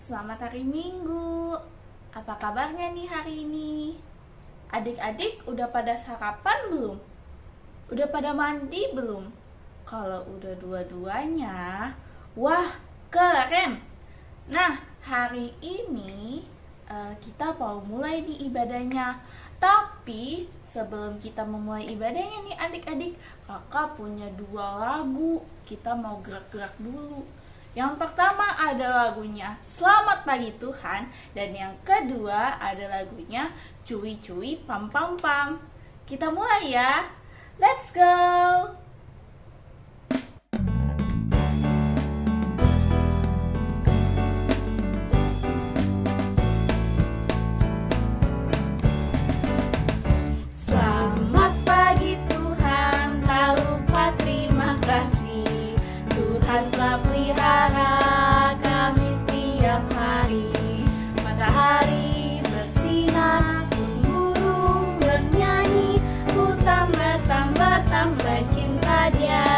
selamat hari Minggu. Apa kabarnya nih hari ini? Adik-adik udah pada sarapan belum? Udah pada mandi belum? Kalau udah dua-duanya, wah keren. Nah, hari ini kita mau mulai nih ibadahnya. Tapi sebelum kita memulai ibadahnya nih adik-adik, kakak punya 2 lagu. Kita mau gerak-gerak dulu. Yang pertama ada lagunya Selamat Pagi Tuhan, dan yang kedua ada lagunya Cuy Cuy Pam Pam Pam. Kita mulai ya. Let's go. Selamat pagi Tuhan, tak lupa terima kasih. Tuhan telah pelihara kami setiap hari. Matahari bersinar, burung bernyanyi, ku tambah cinta Dia.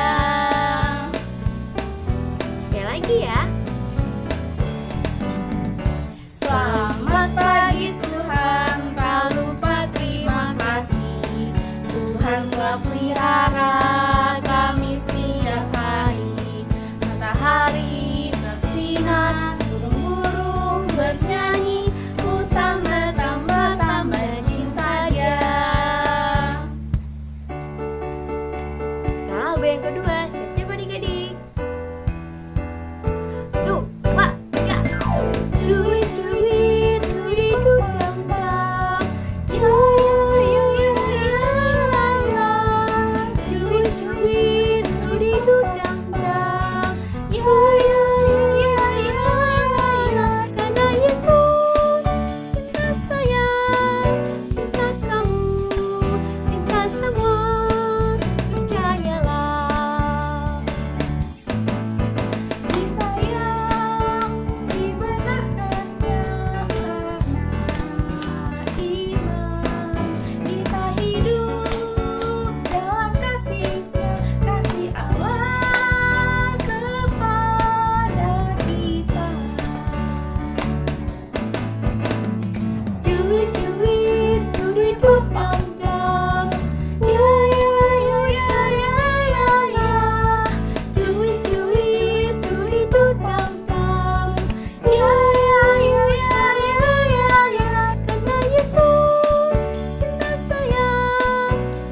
Sekali lagi ya. Selamat pagi Tuhan, tak lupa terima kasih. Tuhan telah pelihara kami setiap hari. Matahari bersinar, burung-burung bernyanyi, ku tambah cinta Dia. Sekarang lagu yang kedua, siap-siap adik-adik. 1, 2, 3. Cuy cuy cuy dudang dang, ya ya ya ya la la. Cuy cuy cuy dudang dang, ya ya ya ya la la. Karena Yesus cinta saya, cinta kamu, cinta semua, percayalah. Kita yang dibenarkannya karena iman, kita hidup dalam kasih-Nya, kasih Allah kepada kita. Cuy cuy cuy dudang dang, ya ya ya ya ya ya ya. Cuy cuy cuy dudang dang, ya ya ya ya ya ya ya. Karena Yesus cinta saya,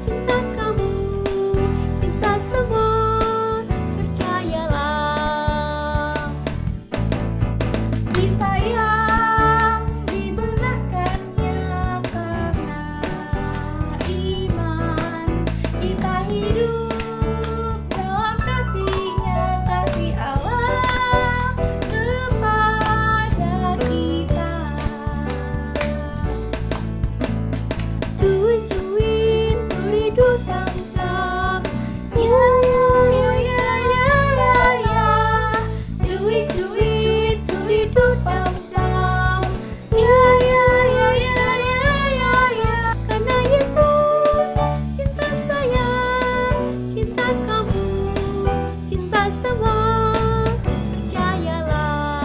cinta kamu, cinta semua, percayalah. Kita yang dibenarkannya karena iman, kita hidup dalam kasih-Nya, kasih Allah kepada kita. Cuy cuy cuy dudang dang, ya ya ya ya ya ya ya. Cuy cuy cuy dudang dang, ya ya ya ya ya ya ya. Karena Yesus cinta saya, cinta kamu, cinta semua, percayalah.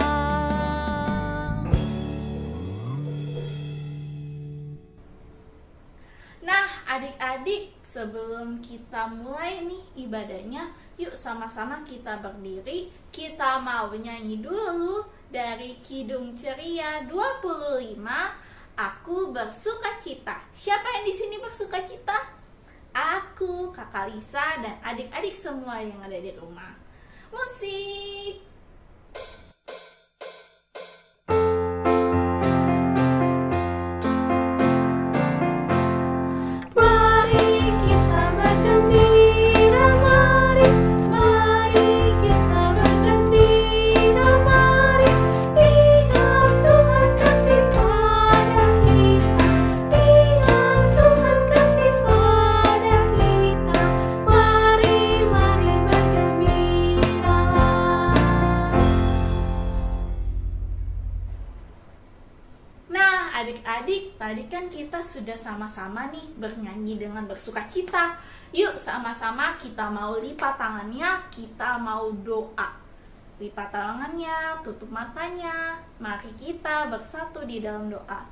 Nah, adik-adik, sebelum kita mulai nih ibadahnya, yuk sama-sama kita berdiri. Kita mau nyanyi dulu dari Kidung Ceria 25, Aku Bersukacita. Siapa yang di sini bersukacita? Aku, Kakak Lisa, dan adik-adik semua yang ada di rumah. Musik. Mari kita bergembira, mari kita bergembira, mari ingat Tuhan kasih pada kita, ingat Tuhan kasih pada kita, mari bergembiralah. Nah, adik-adik, tadi kan kita sudah sama-sama nih bernyanyi dengan bersukacita. Yuk sama-sama kita mau lipat tangannya, kita mau doa. lipat tangannya, tutup matanya. Mari kita bersatu di dalam doa.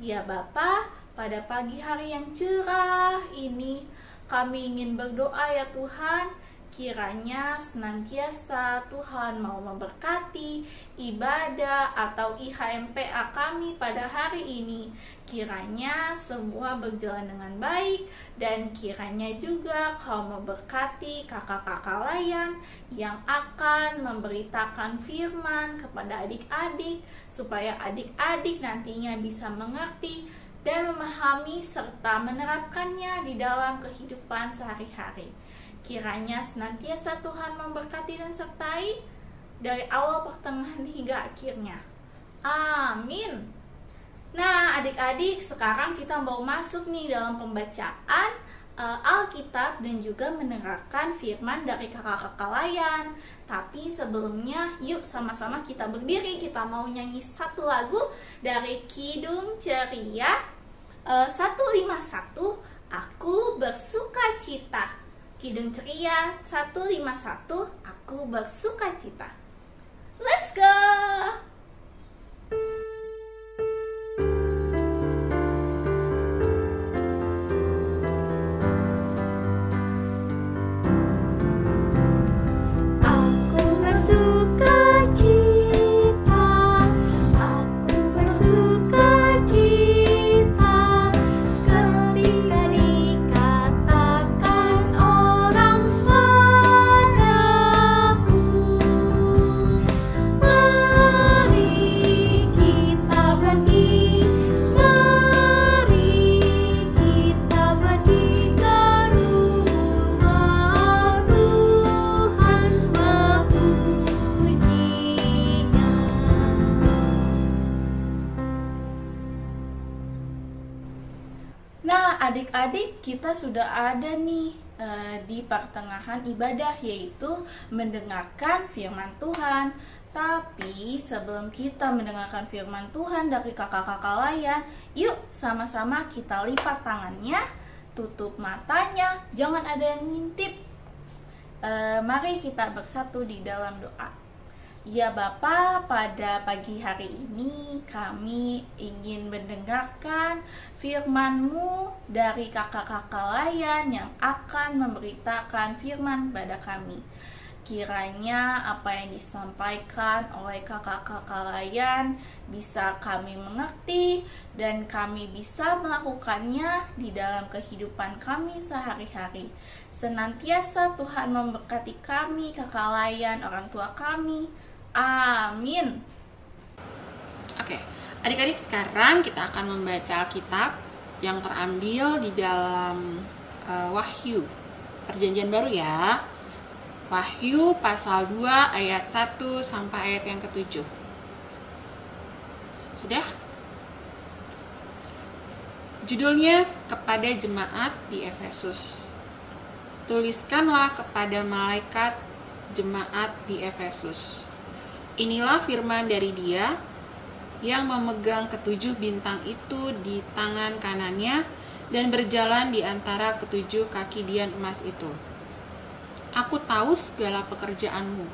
Ya Bapa, pada pagi hari yang cerah ini kami ingin berdoa ya Tuhan, kiranya senantiasa Tuhan mau memberkati ibadah atau IHMPA kami pada hari ini. Kiranya semua berjalan dengan baik, dan kiranya juga Kau memberkati kakak-kakak layan yang akan memberitakan firman kepada adik-adik, supaya adik-adik nantinya bisa mengerti dan memahami serta menerapkannya di dalam kehidupan sehari-hari. Kiranya senantiasa Tuhan memberkati dan sertai dari awal, pertengahan hingga akhirnya. Amin. Nah adik-adik, sekarang kita mau masuk nih dalam pembacaan Alkitab dan juga mendengarkan firman dari kakak-kakak layan. Tapi sebelumnya yuk sama-sama kita berdiri, kita mau nyanyi satu lagu dari Kidung Ceria 151, Aku Bersuka Cita. Kidung Ceria 151, Aku Bersuka Cita. Let's go! Adik-adik, kita sudah ada nih di pertengahan ibadah, yaitu mendengarkan firman Tuhan. Tapi sebelum kita mendengarkan firman Tuhan dari kakak-kakak layan, yuk sama-sama kita lipat tangannya, tutup matanya, jangan ada yang ngintip. Mari kita bersatu di dalam doa. Ya Bapa, pada pagi hari ini kami ingin mendengarkan firman-Mu dari kakak-kakak layan yang akan memberitakan firman kepada kami. Kiranya apa yang disampaikan oleh kakak-kakak layan bisa kami mengerti dan kami bisa melakukannya di dalam kehidupan kami sehari-hari. Senantiasa Tuhan memberkati kami, kakak layan, orang tua kami. Amin. Oke, adik-adik, sekarang kita akan membaca Alkitab yang terambil di dalam Wahyu, Perjanjian Baru ya. Wahyu pasal 2 ayat 1 sampai ayat yang ke-7. Sudah? Judulnya kepada jemaat di Efesus. Tuliskanlah kepada malaikat jemaat di Efesus. Inilah firman dari Dia yang memegang ketujuh bintang itu di tangan kanannya dan berjalan di antara ketujuh kaki dian emas itu. Aku tahu segala pekerjaanmu,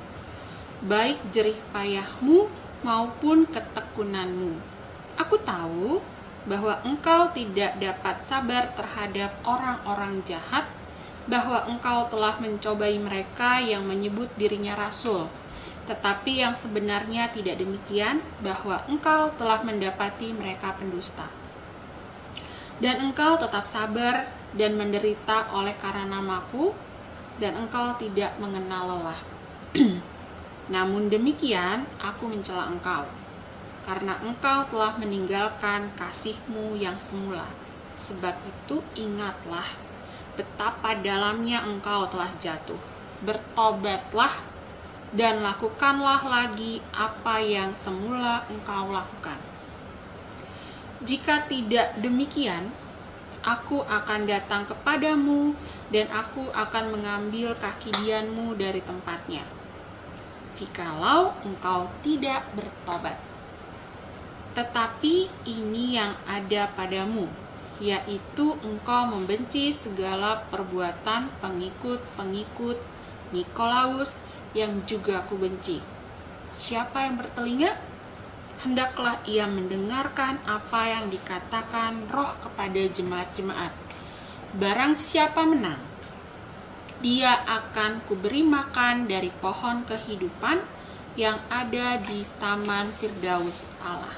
baik jerih payahmu maupun ketekunanmu. Aku tahu bahwa engkau tidak dapat sabar terhadap orang-orang jahat, bahwa engkau telah mencobai mereka yang menyebut dirinya rasul, tetapi yang sebenarnya tidak demikian, bahwa engkau telah mendapati mereka pendusta. Dan engkau tetap sabar dan menderita oleh karena namaku, dan engkau tidak mengenal lelah. Namun demikian, aku mencela engkau, karena engkau telah meninggalkan kasihmu yang semula. Sebab itu ingatlah betapa dalamnya engkau telah jatuh. Bertobatlah dan lakukanlah lagi apa yang semula engkau lakukan. Jika tidak demikian, aku akan datang kepadamu dan aku akan mengambil kaki dianmu dari tempatnya, jikalau engkau tidak bertobat. Tetapi ini yang ada padamu, yaitu engkau membenci segala perbuatan pengikut-pengikut Nikolaus yang juga aku benci. Siapa yang bertelinga, hendaklah ia mendengarkan apa yang dikatakan Roh kepada jemaat-jemaat. Barang siapa menang, dia akan kuberi makan dari pohon kehidupan yang ada di taman Firdaus Allah.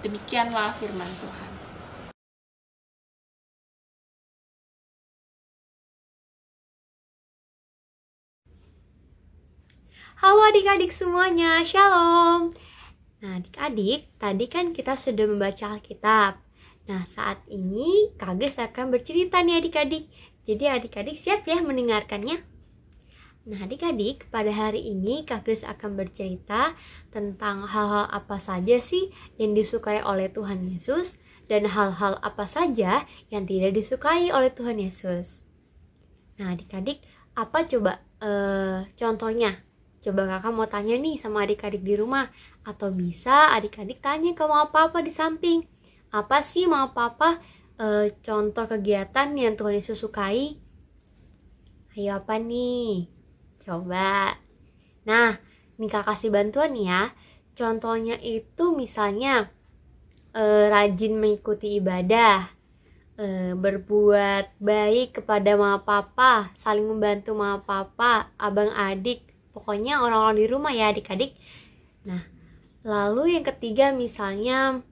Demikianlah firman Tuhan. Halo adik-adik semuanya, Shalom. Nah adik-adik, tadi kan kita sudah membaca Alkitab. Nah saat ini Kak Grace akan bercerita nih adik-adik. Jadi adik-adik siap ya mendengarkannya? Nah adik-adik, pada hari ini Kak Grace akan bercerita tentang hal-hal apa saja sih yang disukai oleh Tuhan Yesus dan hal-hal apa saja yang tidak disukai oleh Tuhan Yesus. Nah adik-adik, apa coba contohnya? Coba kakak mau tanya nih sama adik-adik di rumah. Atau bisa adik-adik tanya ke mama papa di samping. Apa sih mama papa contoh kegiatan yang Tuhan Yesus sukai? Ayo apa nih? Coba. Nah, nih kakak kasih bantuan nih ya. Contohnya itu misalnya rajin mengikuti ibadah. Berbuat baik kepada mama papa. Saling membantu mama papa, abang adik. Pokoknya orang-orang di rumah ya adik-adik. Nah, lalu yang ketiga misalnya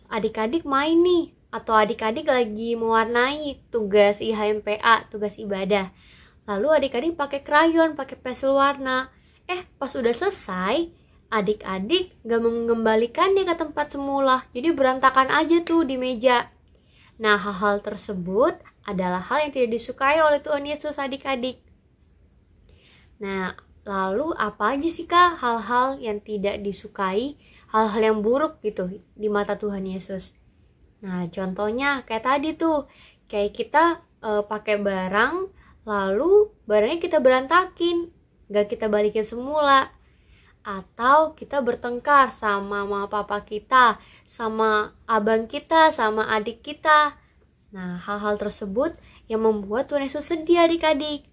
adik-adik main nih. Atau adik-adik lagi mewarnai tugas IHMPA, tugas ibadah. Lalu adik-adik pakai krayon, pakai pensil warna. Pas udah selesai, adik-adik gak mengembalikannya ke tempat semula. Jadi berantakan aja tuh di meja. Nah, hal-hal tersebut adalah hal yang tidak disukai oleh Tuhan Yesus adik-adik. Nah, lalu apa aja sih Kak hal-hal yang tidak disukai, hal-hal yang buruk gitu di mata Tuhan Yesus? Nah, contohnya kayak tadi tuh, kayak kita pakai barang, lalu barangnya kita berantakin, gak kita balikin semula. Atau kita bertengkar sama mama papa kita, sama abang kita, sama adik kita. Nah, hal-hal tersebut yang membuat Tuhan Yesus sedih adik-adik.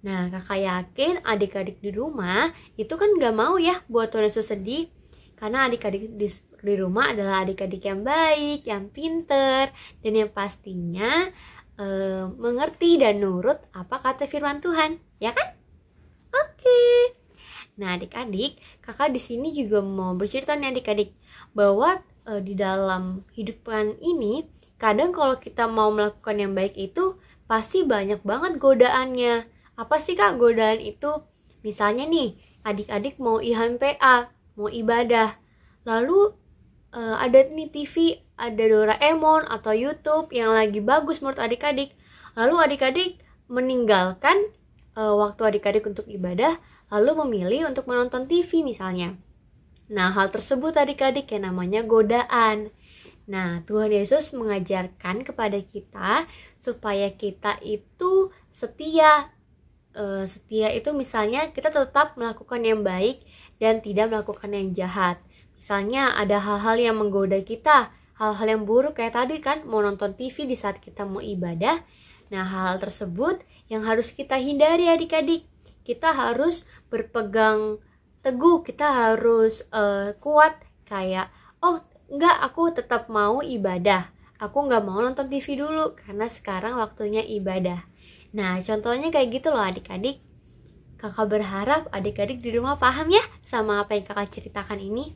Nah, kakak yakin adik-adik di rumah itu kan gak mau ya buat Tuhan Yesus sedih. Karena adik-adik di rumah adalah adik-adik yang baik, yang pinter, dan yang pastinya mengerti dan nurut apa kata firman Tuhan, ya kan? Oke. Nah, adik-adik, kakak di sini juga mau bercerita nih adik-adik bahwa di dalam hidupan ini kadang kalau kita mau melakukan yang baik itu pasti banyak banget godaannya. Apa sih Kak godaan itu? Misalnya nih, adik-adik mau IHMPA, mau ibadah. Lalu ada nih TV, ada Doraemon atau YouTube yang lagi bagus menurut adik-adik. Lalu adik-adik meninggalkan waktu adik-adik untuk ibadah, lalu memilih untuk menonton TV misalnya. Nah, hal tersebut adik-adik yang namanya godaan. Nah, Tuhan Yesus mengajarkan kepada kita supaya kita itu setia. Setia itu misalnya kita tetap melakukan yang baik dan tidak melakukan yang jahat. Misalnya ada hal-hal yang menggoda kita, hal-hal yang buruk kayak tadi kan mau nonton TV di saat kita mau ibadah. Nah, hal-hal tersebut yang harus kita hindari adik-adik. Kita harus berpegang teguh, kita harus kuat kayak enggak, aku tetap mau ibadah. Aku enggak mau nonton TV dulu karena sekarang waktunya ibadah. Nah, contohnya kayak gitu loh adik-adik. Kakak berharap adik-adik di rumah paham ya sama apa yang kakak ceritakan ini.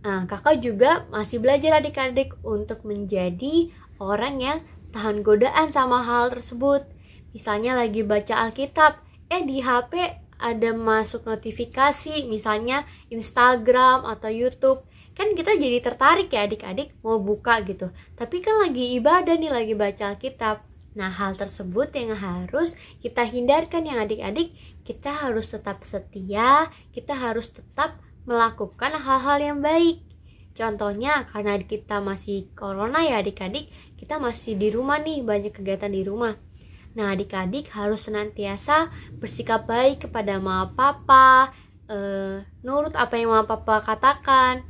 Nah, kakak juga masih belajar adik-adik untuk menjadi orang yang tahan godaan sama hal tersebut. Misalnya lagi baca Alkitab, di HP ada masuk notifikasi, misalnya Instagram atau YouTube. Kan kita jadi tertarik ya adik-adik mau buka gitu. Tapi kan lagi ibadah nih, lagi baca Alkitab. Nah, hal tersebut yang harus kita hindarkan yang adik-adik. Kita harus tetap setia, kita harus tetap melakukan hal-hal yang baik. Contohnya, karena kita masih corona ya adik-adik, kita masih di rumah nih, banyak kegiatan di rumah. Nah, adik-adik harus senantiasa bersikap baik kepada mama papa, nurut apa yang mama papa katakan.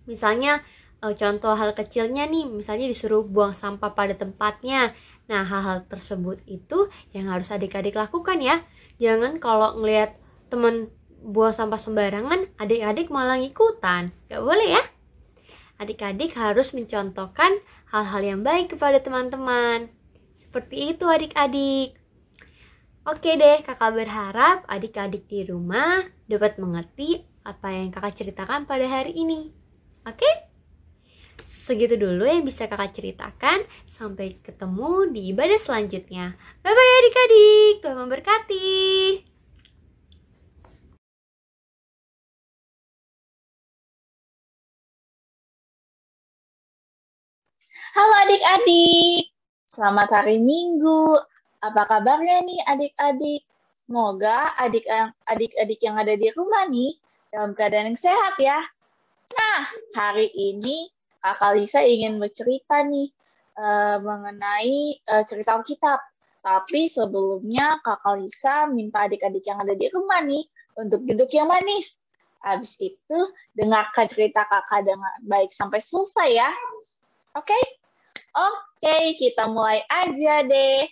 Misalnya, contoh hal kecilnya nih, misalnya disuruh buang sampah pada tempatnya. Nah, hal-hal tersebut itu yang harus adik-adik lakukan ya. Jangan kalau ngelihat teman buang sampah sembarangan, adik-adik malah ngikutan. Gak boleh ya. Adik-adik harus mencontohkan hal-hal yang baik kepada teman-teman. Seperti itu adik-adik. Oke deh, kakak berharap adik-adik di rumah dapat mengerti apa yang kakak ceritakan pada hari ini. Oke? Segitu dulu yang bisa kakak ceritakan. Sampai ketemu di ibadah selanjutnya. Bye-bye adik-adik. Tuhan memberkati. Halo adik-adik, selamat hari Minggu. Apa kabarnya nih adik-adik? Semoga adik-adik yang ada di rumah nih dalam keadaan yang sehat ya. Nah, hari ini Kakak Lisa ingin bercerita nih mengenai cerita Alkitab. Tapi sebelumnya Kakak Lisa minta adik-adik yang ada di rumah nih untuk duduk yang manis. Habis itu dengarkan cerita kakak dengan baik sampai selesai ya. Oke? Oke, kita mulai aja deh.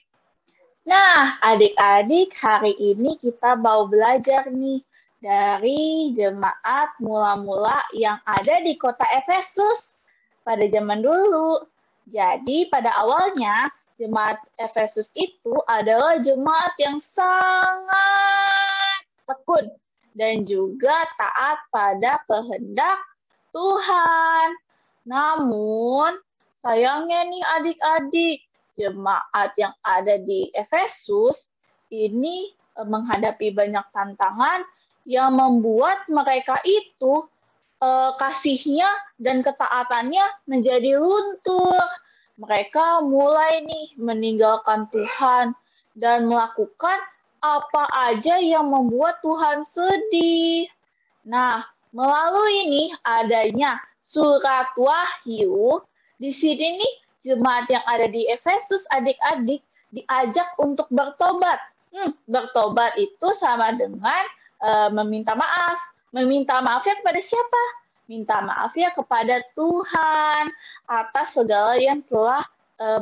Nah, adik-adik, hari ini kita mau belajar nih dari jemaat mula-mula yang ada di kota Efesus pada zaman dulu. Jadi, pada awalnya, jemaat Efesus itu adalah jemaat yang sangat tekun dan juga taat pada kehendak Tuhan. Namun, sayangnya nih adik-adik, jemaat yang ada di Efesus ini menghadapi banyak tantangan yang membuat mereka itu kasihnya dan ketaatannya menjadi luntur. Mereka mulai nih meninggalkan Tuhan dan melakukan apa aja yang membuat Tuhan sedih. Nah, melalui ini adanya surat Wahyu, di sini nih jemaat yang ada di Efesus adik-adik diajak untuk bertobat. Bertobat itu sama dengan meminta maaf. Meminta maafnya kepada siapa? Minta maaf ya kepada Tuhan atas segala yang telah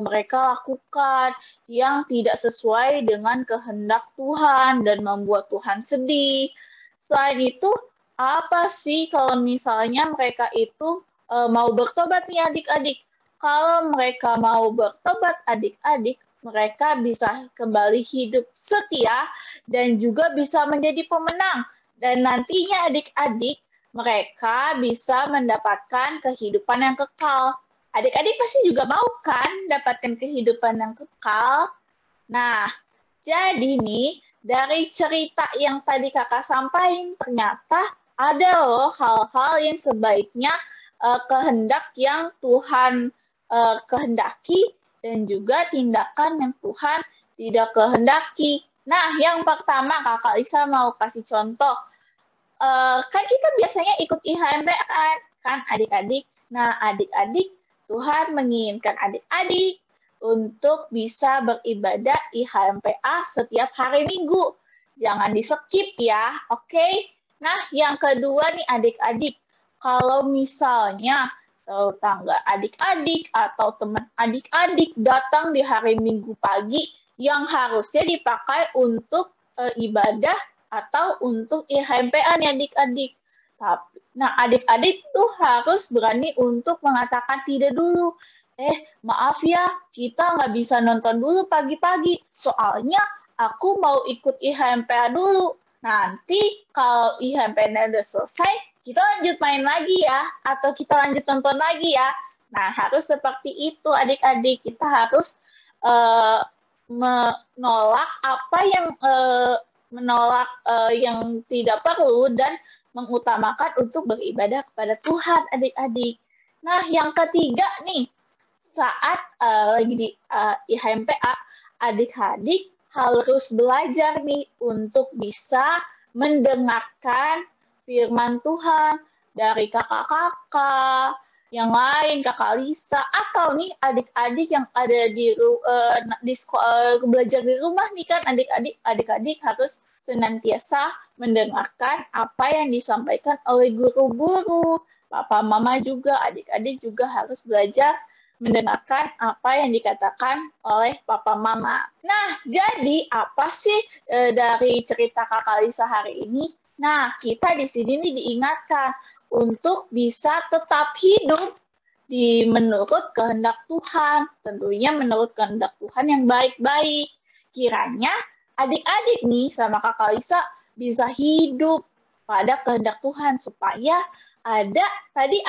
mereka lakukan yang tidak sesuai dengan kehendak Tuhan dan membuat Tuhan sedih. Selain itu, apa sih kalau misalnya mereka itu mau bertobat nih adik-adik? Kalau mereka mau bertobat adik-adik, mereka bisa kembali hidup setia dan juga bisa menjadi pemenang. Dan nantinya adik-adik, mereka bisa mendapatkan kehidupan yang kekal. Adik-adik pasti juga mau kan dapatkan kehidupan yang kekal? Nah, jadi nih, dari cerita yang tadi kakak sampaikan, ternyata ada loh hal-hal yang sebaiknya kehendak yang Tuhan kehendaki dan juga tindakan yang Tuhan tidak kehendaki. Nah, yang pertama kakak Lisa mau kasih contoh. Kan kita biasanya ikut IHMP kan adik-adik. Nah, adik-adik, Tuhan menginginkan adik-adik untuk bisa beribadah IHMPA setiap hari Minggu. Jangan di-skip ya, oke? Nah, yang kedua nih adik-adik, kalau misalnya tetangga adik-adik atau teman adik-adik datang di hari Minggu pagi yang harusnya dipakai untuk ibadah atau untuk IHMPA nih adik-adik. Nah, adik-adik tuh harus berani untuk mengatakan tidak dulu. Maaf ya, kita nggak bisa nonton dulu pagi-pagi. Soalnya aku mau ikut IHMPA dulu. Nanti kalau IHMPA udah selesai, kita lanjut main lagi ya, atau kita lanjut nonton lagi ya. Nah, harus seperti itu adik-adik. Kita harus menolak apa yang yang tidak perlu dan mengutamakan untuk beribadah kepada Tuhan adik-adik. Nah, yang ketiga nih, saat lagi di IHMPA, adik-adik harus belajar nih untuk bisa mendengarkan firman Tuhan dari kakak-kakak yang lain, kakak Lisa, atau nih adik-adik yang ada di sekolah belajar di rumah nih kan adik-adik harus senantiasa mendengarkan apa yang disampaikan oleh guru-guru, papa mama juga, adik-adik juga harus belajar mendengarkan apa yang dikatakan oleh papa mama. Nah, jadi apa sih dari cerita kakak Lisa hari ini? Nah, kita di sini nih diingatkan untuk bisa tetap hidup menurut kehendak Tuhan. Tentunya menurut kehendak Tuhan yang baik-baik. Kiranya adik-adik nih sama Kakak Lisa bisa hidup pada kehendak Tuhan supaya ada tadi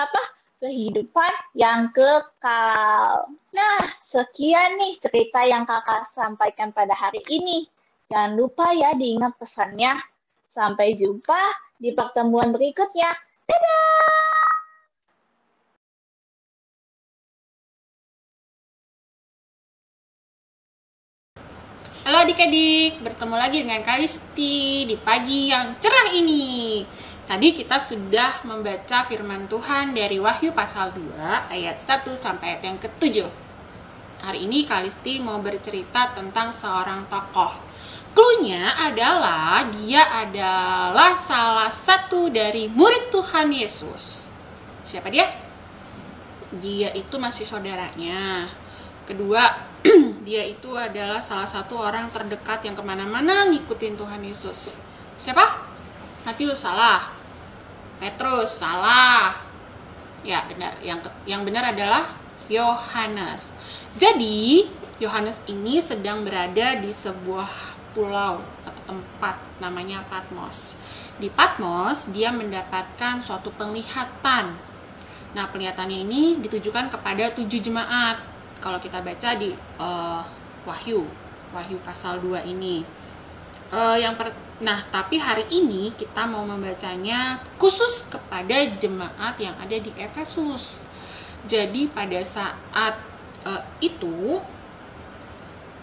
kehidupan yang kekal. Nah, sekian nih cerita yang Kakak sampaikan pada hari ini. Jangan lupa ya diingat pesannya. Sampai jumpa di pertemuan berikutnya. Dadah! Halo adik-adik, bertemu lagi dengan Kalisti di pagi yang cerah ini. Tadi kita sudah membaca firman Tuhan dari Wahyu pasal 2 ayat 1 sampai ayat yang ke-7. Hari ini Kalisti mau bercerita tentang seorang tokoh. Cluenya adalah dia adalah salah satu dari murid Tuhan Yesus. Siapa dia? Dia itu masih saudaranya. Kedua, dia itu adalah salah satu orang terdekat yang kemana-mana ngikutin Tuhan Yesus. Siapa? Matius salah. Petrus salah. Ya benar. Yang benar adalah Yohanes. Jadi Yohanes ini sedang berada di sebuah pulau atau tempat namanya Patmos. Di Patmos dia mendapatkan suatu penglihatan. Nah penglihatannya ini ditujukan kepada 7 jemaat. Kalau kita baca di Wahyu pasal 2 ini. Nah, tapi hari ini kita mau membacanya khusus kepada jemaat yang ada di Efesus. Jadi pada saat itu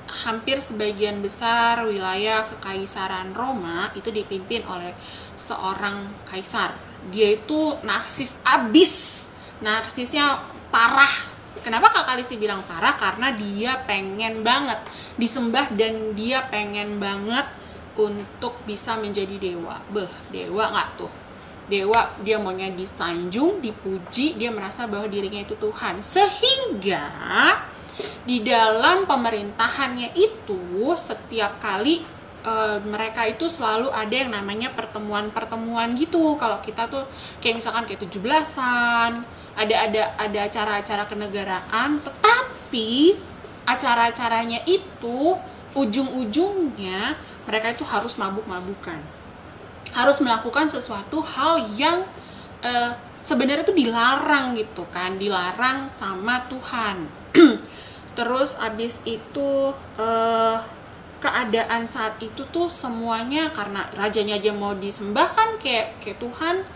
hampir sebagian besar wilayah kekaisaran Roma itu dipimpin oleh seorang kaisar. Dia itu narsis abis. Narsisnya parah. Kenapa Kak Kalisti bilang parah? Karena dia pengen banget disembah dan dia pengen banget untuk bisa menjadi dewa. Dewa nggak tuh? Dewa, dia maunya disanjung, dipuji, dia merasa bahwa dirinya itu Tuhan. Sehingga di dalam pemerintahannya itu setiap kali mereka itu selalu ada yang namanya pertemuan-pertemuan gitu. Kalau kita tuh kayak misalkan kayak 17-an, ada acara-acara kenegaraan, tetapi acara-acaranya itu ujung-ujungnya mereka itu harus mabuk-mabukan, harus melakukan sesuatu hal yang sebenarnya itu dilarang gitu kan, dilarang sama Tuhan. Terus abis itu keadaan saat itu tuh semuanya karena rajanya aja mau disembah kan kayak Tuhan.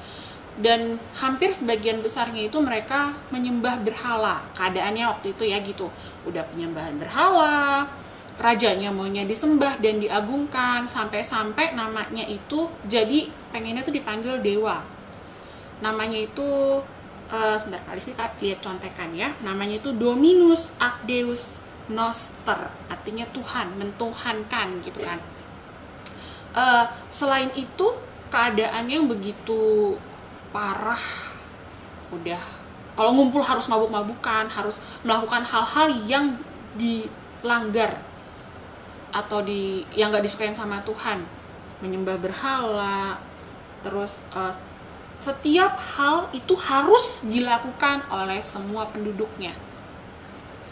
Dan hampir sebagian besarnya itu mereka menyembah berhala. Keadaannya waktu itu ya gitu. Udah penyembahan berhala, rajanya maunya disembah dan diagungkan. Sampai-sampai namanya itu jadi pengennya tuh dipanggil dewa. Namanya itu, sebentar kali sih lihat contekan ya. Namanya itu Dominus ac Deus Noster. Artinya Tuhan, mentuhankan gitu kan. Selain itu keadaan yang begitu parah, udah kalau ngumpul harus mabuk-mabukan, harus melakukan hal-hal yang dilanggar atau yang nggak disukain sama Tuhan, menyembah berhala, terus setiap hal itu harus dilakukan oleh semua penduduknya.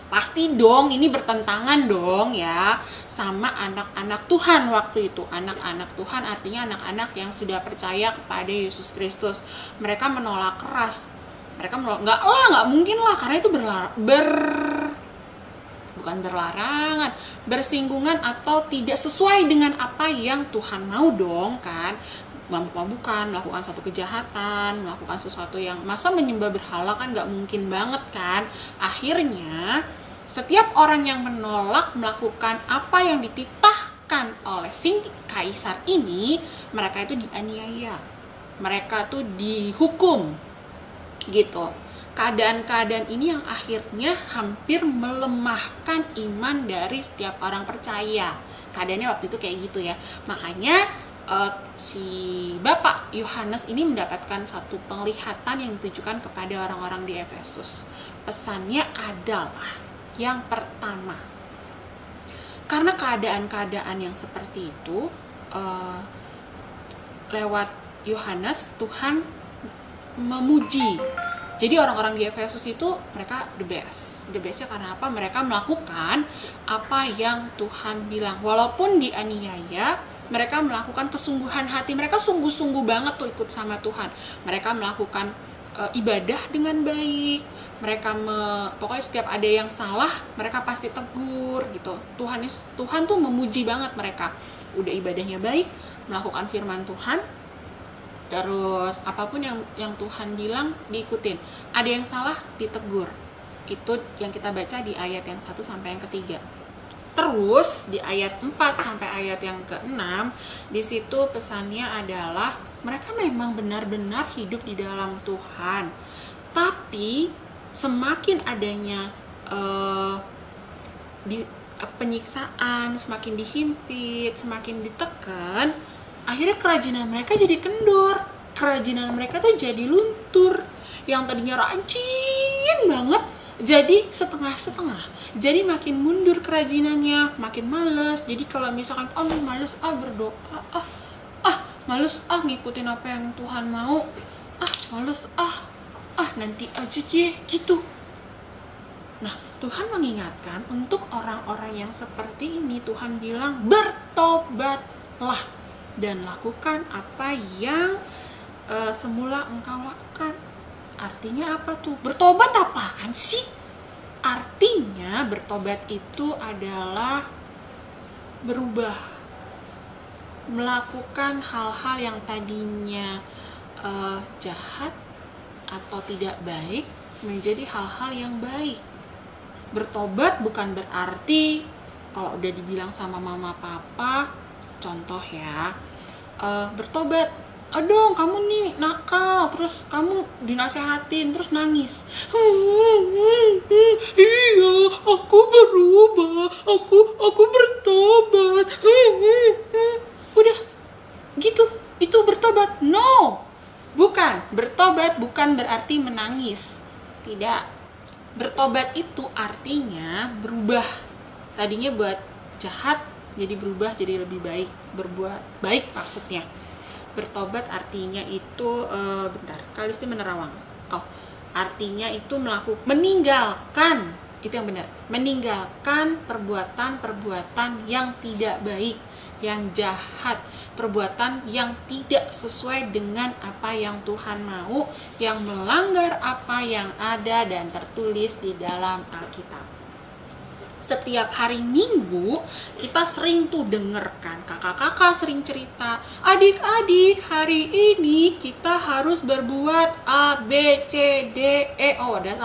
Pasti dong ini bertentangan dong ya sama anak-anak Tuhan waktu itu. Anak-anak Tuhan artinya anak-anak yang sudah percaya kepada Yesus Kristus. Mereka menolak keras. Mereka menolak, nggak mungkin lah, karena itu bukan berlarangan, bersinggungan atau tidak sesuai dengan apa yang Tuhan mau dong kan. Mabuk-mabukan, melakukan satu kejahatan, melakukan sesuatu yang masa menyembah berhala kan nggak mungkin banget kan. Akhirnya setiap orang yang menolak melakukan apa yang dititahkan oleh si kaisar ini, mereka itu dianiaya, mereka tuh dihukum gitu. Keadaan-keadaan ini yang akhirnya hampir melemahkan iman dari setiap orang percaya. Keadaannya waktu itu kayak gitu ya. Makanya si Bapak Yohanes ini mendapatkan satu penglihatan yang ditujukan kepada orang-orang di Efesus. Pesannya adalah yang pertama, karena keadaan-keadaan yang seperti itu lewat Yohanes, Tuhan memuji. Jadi orang-orang di Efesus itu mereka the best. The bestnya karena apa? Mereka melakukan apa yang Tuhan bilang. Walaupun dianiaya, mereka melakukan kesungguhan hati. Mereka sungguh-sungguh banget tuh ikut sama Tuhan. Mereka melakukan ibadah dengan baik. Mereka pokoknya setiap ada yang salah, mereka pasti tegur gitu. Tuhan tuh memuji banget mereka. Udah ibadahnya baik, melakukan firman Tuhan. Terus apapun yang Tuhan bilang diikutin. Ada yang salah ditegur. Itu yang kita baca di ayat yang 1 sampai yang ketiga. Terus di ayat 4 sampai ayat yang ke-6, di situ pesannya adalah mereka memang benar-benar hidup di dalam Tuhan. Tapi semakin adanya penyiksaan, semakin dihimpit, semakin ditekan, akhirnya kerajinan mereka jadi kendor. Kerajinan mereka tuh jadi luntur. Yang tadinya rajin banget jadi setengah-setengah. Jadi makin mundur kerajinannya, makin males. Jadi kalau misalkan males berdoa, males ngikutin apa yang Tuhan mau, males nanti aja deh gitu. Nah, Tuhan mengingatkan untuk orang-orang yang seperti ini. Tuhan bilang bertobatlah dan lakukan apa yang semula engkau lakukan. Artinya apa tuh? Bertobat apaan sih? Artinya bertobat itu adalah berubah, melakukan hal-hal yang tadinya jahat atau tidak baik menjadi hal-hal yang baik. Bertobat bukan berarti kalau udah dibilang sama mama papa, contoh ya, bertobat, dong kamu nih nakal, terus kamu dinasehatin terus nangis, iya aku berubah, aku bertobat, udah gitu, itu bertobat? No, bukan. Bertobat bukan berarti menangis, tidak. Bertobat itu artinya berubah. Tadinya buat jahat jadi berubah jadi lebih baik, berbuat baik maksudnya. Bertobat artinya itu Kalisti menerawang. Artinya itu meninggalkan, itu yang benar. Meninggalkan perbuatan-perbuatan yang tidak baik, yang jahat, perbuatan yang tidak sesuai dengan apa yang Tuhan mau, yang melanggar apa yang ada dan tertulis di dalam Alkitab. Setiap hari Minggu kita sering tuh dengarkan, kakak-kakak sering cerita, adik-adik hari ini kita harus berbuat A, B, C, D, E. Udah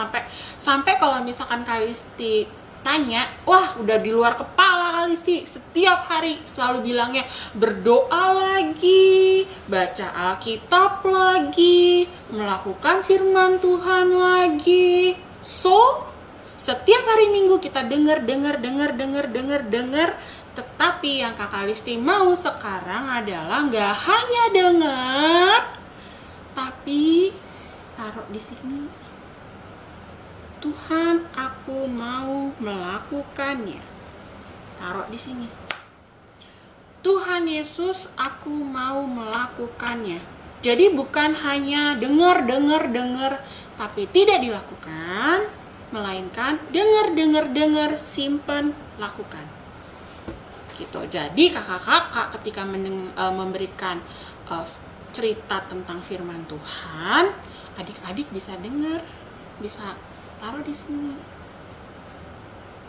sampai kalau misalkan Kalisti tanya, wah udah di luar kepala Kalisti. Setiap hari selalu bilangnya berdoa lagi, baca Alkitab lagi, melakukan firman Tuhan lagi. So, setiap hari Minggu kita dengar, tetapi yang Kakak Listi mau sekarang adalah nggak hanya dengar, tapi taruh di sini. Tuhan, aku mau melakukannya. Taruh di sini. Tuhan Yesus, aku mau melakukannya. Jadi bukan hanya dengar, tapi tidak dilakukan, melainkan dengar, simpan, lakukan. Gitu. Jadi kakak-kakak ketika memberikan cerita tentang firman Tuhan, adik-adik bisa dengar, bisa taruh di sini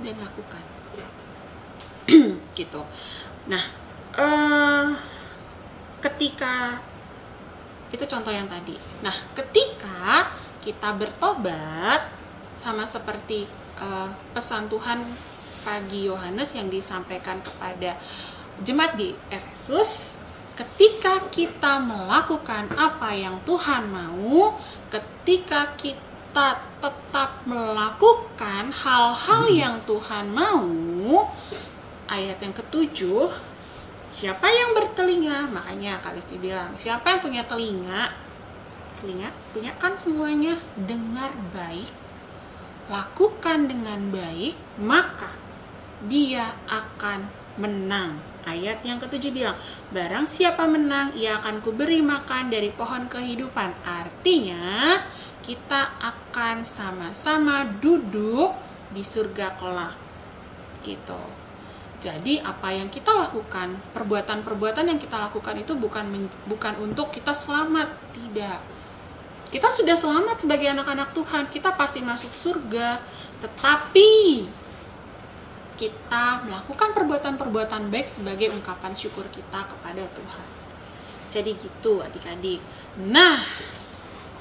dan lakukan. Gitu. Nah, ketika itu contoh yang tadi. Nah, ketika kita bertobat, sama seperti pesan Tuhan bagi Yohanes yang disampaikan kepada jemaat di Efesus, ketika kita melakukan apa yang Tuhan mau, ketika kita tetap melakukan hal-hal yang Tuhan mau, ayat yang ke-7, siapa yang bertelinga? Makanya Kalisti bilang, siapa yang punya telinga punya kan semuanya, dengar baik, lakukan dengan baik, maka dia akan menang. Ayat yang ke-7 bilang, barang siapa menang, ia akan kuberi makan dari pohon kehidupan. Artinya, kita akan sama-sama duduk di surga kelak. Gitu. Jadi, apa yang kita lakukan, perbuatan-perbuatan yang kita lakukan itu bukan untuk kita selamat, tidak. Kita sudah selamat sebagai anak-anak Tuhan, kita pasti masuk surga, tetapi kita melakukan perbuatan-perbuatan baik sebagai ungkapan syukur kita kepada Tuhan. Jadi gitu adik-adik. Nah,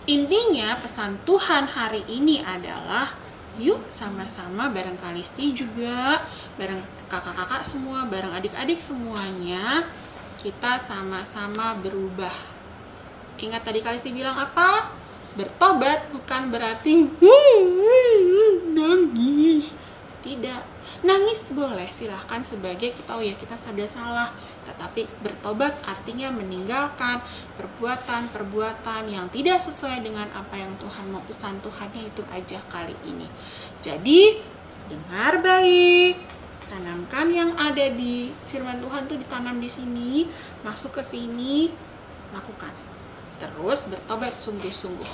intinya pesan Tuhan hari ini adalah yuk sama-sama bareng Kalisti juga, bareng kakak-kakak semua, bareng adik-adik semuanya, kita sama-sama berubah. Ingat tadi Kalisti bilang apa? Bertobat bukan berarti nangis. Tidak. Nangis boleh, silahkan sebagai kita sadar salah. Tetapi bertobat artinya meninggalkan perbuatan-perbuatan yang tidak sesuai dengan apa yang Tuhan mau pesan Tuhannya, itu aja kali ini. Jadi, dengar baik. Tanamkan yang ada di firman Tuhan tuh ditanam di sini, masuk ke sini, lakukan. Terus bertobat sungguh-sungguh.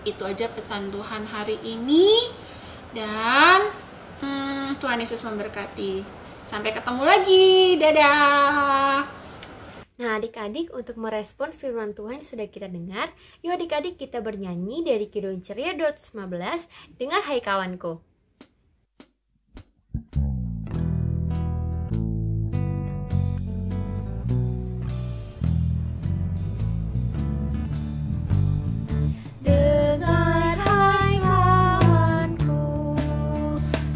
Itu aja pesan Tuhan hari ini. Dan Tuhan Yesus memberkati. Sampai ketemu lagi. Dadah. Nah, adik-adik, untuk merespon firman Tuhan yang sudah kita dengar, yuk adik-adik kita bernyanyi dari Kidung Ceria 215, dengar hai kawanku. Dengar hai kawanku,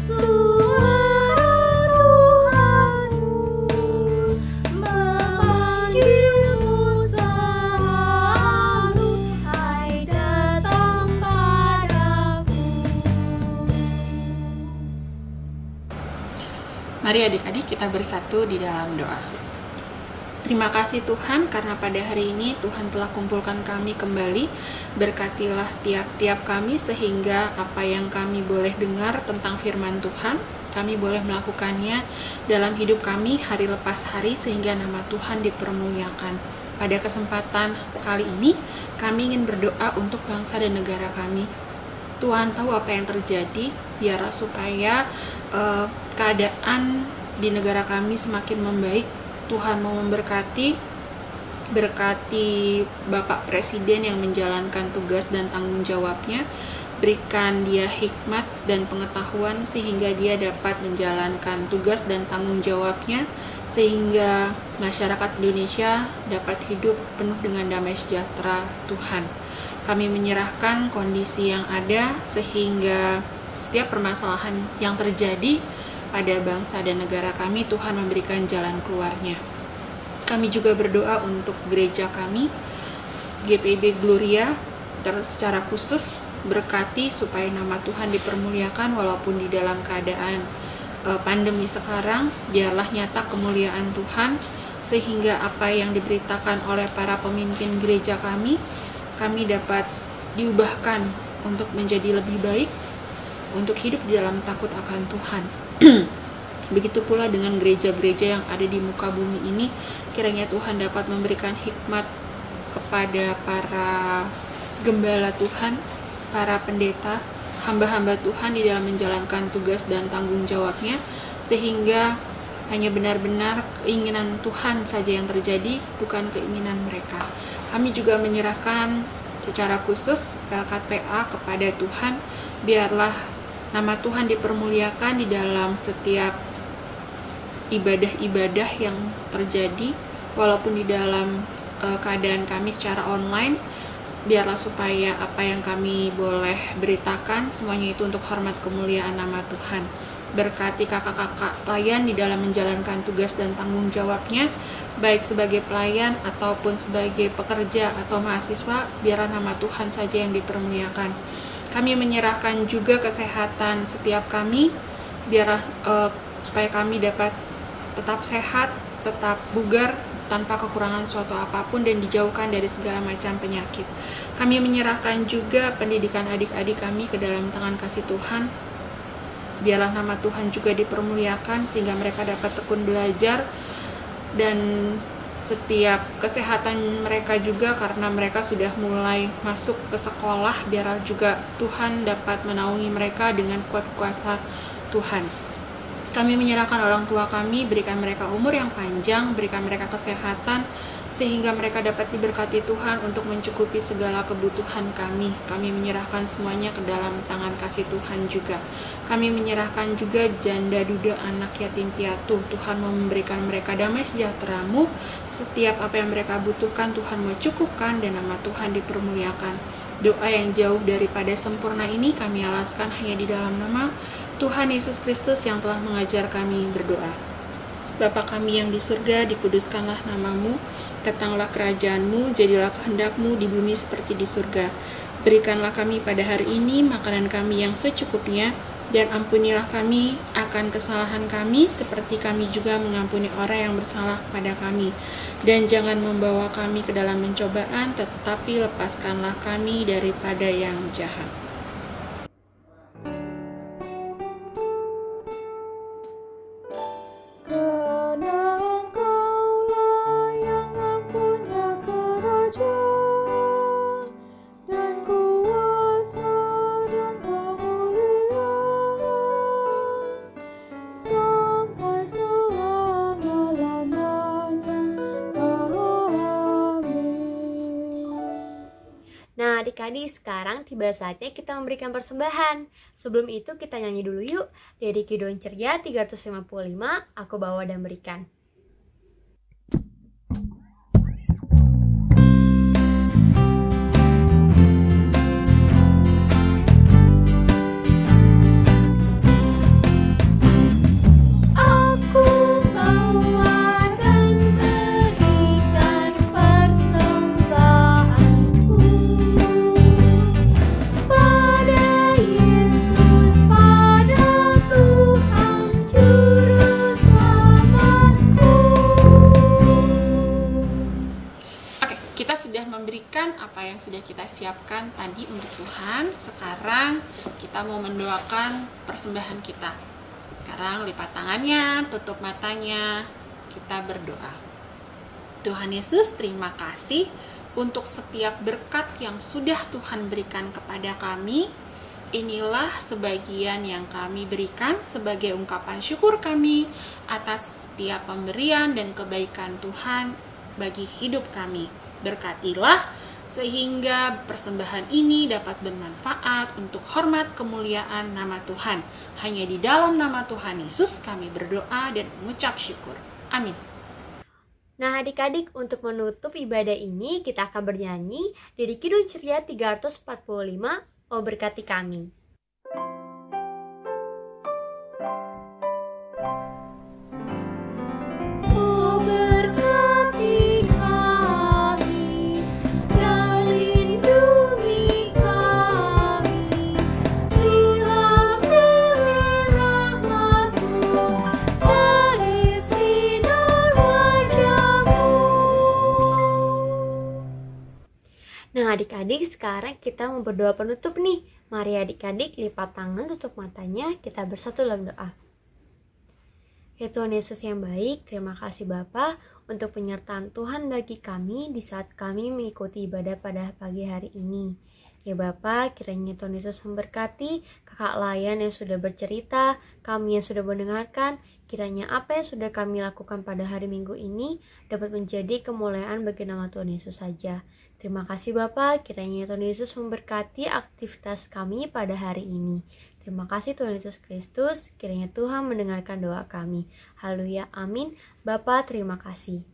suara Tuhanmu memanggilmu selalu, hai datang padaku. Mari adik-adik kita bersatu di dalam doa. Terima kasih Tuhan karena pada hari ini Tuhan telah kumpulkan kami kembali. Berkatilah tiap-tiap kami sehingga apa yang kami boleh dengar tentang firman Tuhan, kami boleh melakukannya dalam hidup kami hari lepas hari sehingga nama Tuhan dipermuliakan. Pada kesempatan kali ini kami ingin berdoa untuk bangsa dan negara kami. Tuhan tahu apa yang terjadi, biarlah supaya keadaan di negara kami semakin membaik. Tuhan mau berkati Bapak Presiden yang menjalankan tugas dan tanggung jawabnya, berikan dia hikmat dan pengetahuan sehingga dia dapat menjalankan tugas dan tanggung jawabnya, sehingga masyarakat Indonesia dapat hidup penuh dengan damai sejahtera Tuhan. Kami menyerahkan kondisi yang ada sehingga setiap permasalahan yang terjadi pada bangsa dan negara kami, Tuhan memberikan jalan keluarnya. Kami juga berdoa untuk gereja kami, GPIB Gloria, secara khusus berkati supaya nama Tuhan dipermuliakan walaupun di dalam keadaan pandemi sekarang. Biarlah nyata kemuliaan Tuhan, sehingga apa yang diberitakan oleh para pemimpin gereja kami dapat diubahkan untuk menjadi lebih baik, untuk hidup di dalam takut akan Tuhan. Begitu pula dengan gereja-gereja yang ada di muka bumi ini, kiranya Tuhan dapat memberikan hikmat kepada para gembala Tuhan, para pendeta, hamba-hamba Tuhan di dalam menjalankan tugas dan tanggung jawabnya, sehingga hanya benar-benar keinginan Tuhan saja yang terjadi, bukan keinginan mereka. Kami juga menyerahkan secara khusus LKPA kepada Tuhan, biarlah nama Tuhan dipermuliakan di dalam setiap ibadah-ibadah yang terjadi, walaupun di dalam keadaan kami secara online. Biarlah supaya apa yang kami boleh beritakan semuanya itu untuk hormat kemuliaan nama Tuhan. Berkati kakak-kakak layan di dalam menjalankan tugas dan tanggung jawabnya, baik sebagai pelayan ataupun sebagai pekerja atau mahasiswa, biarlah nama Tuhan saja yang dipermuliakan. Kami menyerahkan juga kesehatan setiap kami, biarlah supaya kami dapat tetap sehat, tetap bugar, tanpa kekurangan suatu apapun dan dijauhkan dari segala macam penyakit. Kami menyerahkan juga pendidikan adik-adik kami ke dalam tangan kasih Tuhan. Biarlah nama Tuhan juga dipermuliakan sehingga mereka dapat tekun belajar dan setiap kesehatan mereka juga, karena mereka sudah mulai masuk ke sekolah, biar juga Tuhan dapat menaungi mereka dengan kuat kuasa Tuhan. Kami menyerahkan orang tua kami, berikan mereka umur yang panjang, berikan mereka kesehatan, sehingga mereka dapat diberkati Tuhan untuk mencukupi segala kebutuhan kami. Kami menyerahkan semuanya ke dalam tangan kasih Tuhan juga. Kami menyerahkan juga janda duda, anak yatim piatu. Tuhan mau memberikan mereka damai sejahtera-Mu. Setiap apa yang mereka butuhkan, Tuhan mau cukupkan, dan nama Tuhan dipermuliakan. Doa yang jauh daripada sempurna ini kami alaskan hanya di dalam nama Tuhan Yesus Kristus yang telah mengajar kami berdoa. Bapa kami yang di surga, dikuduskanlah nama-Mu, datanglah kerajaan-Mu, jadilah kehendak-Mu di bumi seperti di surga. Berikanlah kami pada hari ini makanan kami yang secukupnya, dan ampunilah kami akan kesalahan kami, seperti kami juga mengampuni orang yang bersalah pada kami. Dan jangan membawa kami ke dalam pencobaan, tetapi lepaskanlah kami daripada yang jahat. Karena Engkaulah yang mempunyai kerajaan dan kuasa dan kemuliaan sampai selama-lamanya. Amin. Nah, adik-adik, sekarang tiba saatnya kita memberikan persembahan. Sebelum itu kita nyanyi dulu yuk. Dari Kidung Ceria 355, Aku Bawa dan Berikan. Aku bawa dan berikan persembahanku pada Yesus, pada Tuhan Juru Selamatku. Oke, kita sudah memberikan apa yang sudah kita siapkan tadi untuk Tuhan. Sekarang kita mau mendoakan persembahan kita. Sekarang lipat tangannya, tutup matanya, kita berdoa. Tuhan Yesus, terima kasih untuk setiap berkat yang sudah Tuhan berikan kepada kami. Inilah sebagian yang kami berikan sebagai ungkapan syukur kami atas setiap pemberian dan kebaikan Tuhan bagi hidup kami. Berkatilah sehingga persembahan ini dapat bermanfaat untuk hormat kemuliaan nama Tuhan. Hanya di dalam nama Tuhan Yesus kami berdoa dan mengucap syukur. Amin. Nah, adik-adik, untuk menutup ibadah ini kita akan bernyanyi dari Kidung Ceria 345, Oh Berkati Kami. Oh berkati kami dan lindungi kami, bilah pilih rahmat-Mu dari sinar wajah-Mu. Nah, adik-adik, sekarang kita mau berdoa penutup nih. Mari adik-adik lipat tangan, tutup matanya, kita bersatu dalam doa. Ya Tuhan Yesus yang baik, terima kasih Bapa untuk penyertaan Tuhan bagi kami di saat kami mengikuti ibadah pada pagi hari ini. Ya Bapa, kiranya Tuhan Yesus memberkati kakak layan yang sudah bercerita, kami yang sudah mendengarkan. Kiranya apa yang sudah kami lakukan pada hari Minggu ini dapat menjadi kemuliaan bagi nama Tuhan Yesus saja. Terima kasih Bapa, kiranya Tuhan Yesus memberkati aktivitas kami pada hari ini. Terima kasih Tuhan Yesus Kristus, kiranya Tuhan mendengarkan doa kami. Haleluya, amin. Bapa, terima kasih.